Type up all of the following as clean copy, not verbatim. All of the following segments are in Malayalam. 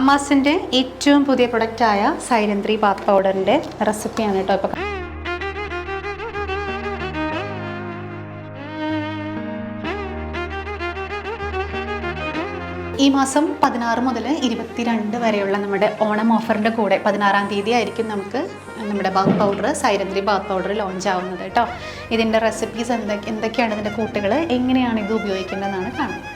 അമാസിൻ്റെ ഏറ്റവും പുതിയ പ്രൊഡക്റ്റായ സൈരന്ധ്രി ബാത്ത് പൗഡറിൻ്റെ റെസിപ്പിയാണ് കേട്ടോ ഇപ്പോൾ. ഈ മാസം 16 മുതൽ 22 വരെയുള്ള നമ്മുടെ ഓണം ഓഫറിൻ്റെ കൂടെ 16-ാം തീയതി ആയിരിക്കും നമുക്ക് നമ്മുടെ Baat powder Sairandhri Baat powder launch ആവുന്നത് കേട്ടോ. ഇതിൻ്റെ റെസിപ്പീസ് എന്തൊക്കെയാണ്, ഇതിൻ്റെ കൂട്ടുകൾ എങ്ങനെയാണ് ഇത് ഉപയോഗിക്കേണ്ടതെന്നാണ് കാണുന്നത്.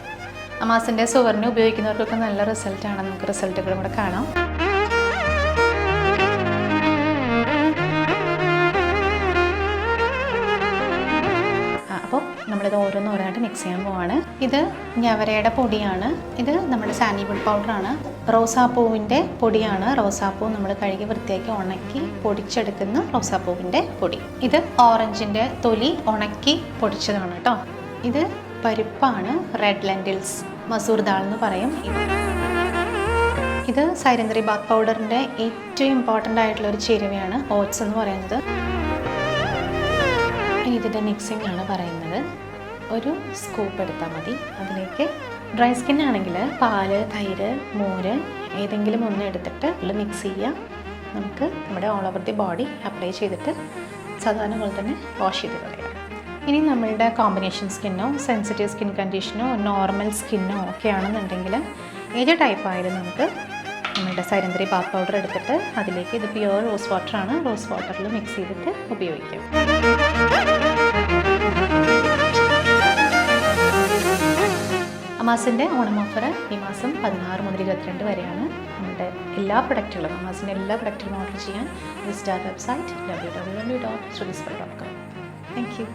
അമാസിൻ്റെ സുവർണ്ണ ഉപയോഗിക്കുന്നവർക്കൊക്കെ നല്ല റിസൾട്ടാണ്. നമുക്ക് റിസൾട്ടുകളും കൂടെ കാണാം. അപ്പോൾ നമ്മളിത് ഓരോന്നോരോന്നായിട്ട് മിക്സ് ചെയ്യാൻ പോവാണ്. ഇത് ഞവരയുടെ പൊടിയാണ്. ഇത് നമ്മുടെ സാൻഡൽവുഡ് പൗഡറാണ്. റോസാപ്പൂവിൻ്റെ പൊടിയാണ്. റോസാപ്പൂ നമ്മൾ കഴുകി വൃത്തിയാക്കി ഉണക്കി പൊടിച്ചെടുക്കുന്ന റോസാപ്പൂവിൻ്റെ പൊടി. ഇത് ഓറഞ്ചിൻ്റെ തൊലി ഉണക്കി പൊടിച്ചതാണ് കേട്ടോ. ഇത് പരിപ്പാണ്, റെഡ് ലെൻറ്റിൽസ്, മസൂർ ദാൾ എന്ന് പറയും. ഇത് സൈരന്ധ്രി ബാത്ത് പൗഡറിൻ്റെ ഏറ്റവും ഇമ്പോർട്ടൻ്റ് ആയിട്ടുള്ളൊരു ചേരുവയാണ് ഓട്സ് എന്ന് പറയുന്നത്. ഇതിൻ്റെ മിക്സിംഗ് ആണ് പറയുന്നത്. ഒരു സ്കൂപ്പ് എടുത്താൽ മതി. അതിലേക്ക് ഡ്രൈ സ്കിൻ ആണെങ്കിൽ പാല്, തൈര്, മോര് ഏതെങ്കിലും ഒന്ന് എടുത്തിട്ട് മിക്സ് ചെയ്യുക. നമുക്ക് നമ്മുടെ all over the body apply ചെയ്തിട്ട് സാധാരണ പോലെ തന്നെ വാഷ് ചെയ്ത് കളയുക. ഇനി നമ്മളുടെ കോമ്പിനേഷൻ സ്കിന്നോ, സെൻസിറ്റീവ് സ്കിൻ കണ്ടീഷനോ, നോർമൽ സ്കിന്നോ ഒക്കെ ആണെന്നുണ്ടെങ്കിൽ ഏത് ടൈപ്പായാലും നമുക്ക് നമ്മളുടെ സൈരന്ധ്രി ബാത്ത് പൗഡർ എടുത്തിട്ട് അതിലേക്ക്, ഇത് പ്യുവർ റോസ് വാട്ടറാണ്, റോസ് വാട്ടറിൽ മിക്സ് ചെയ്തിട്ട് ഉപയോഗിക്കാം. അമാസിൻ്റെ ഓണം ഓഫർ ഈ മാസം 16 മുതൽ 22 വരെയാണ്. നമ്മുടെ എല്ലാ പ്രൊഡക്റ്റുകളും, അമാസിൻ്റെ എല്ലാ പ്രൊഡക്റ്റുകളും ഓർഡർ ചെയ്യാൻ visit our website www.shrudisper.com. Thank you.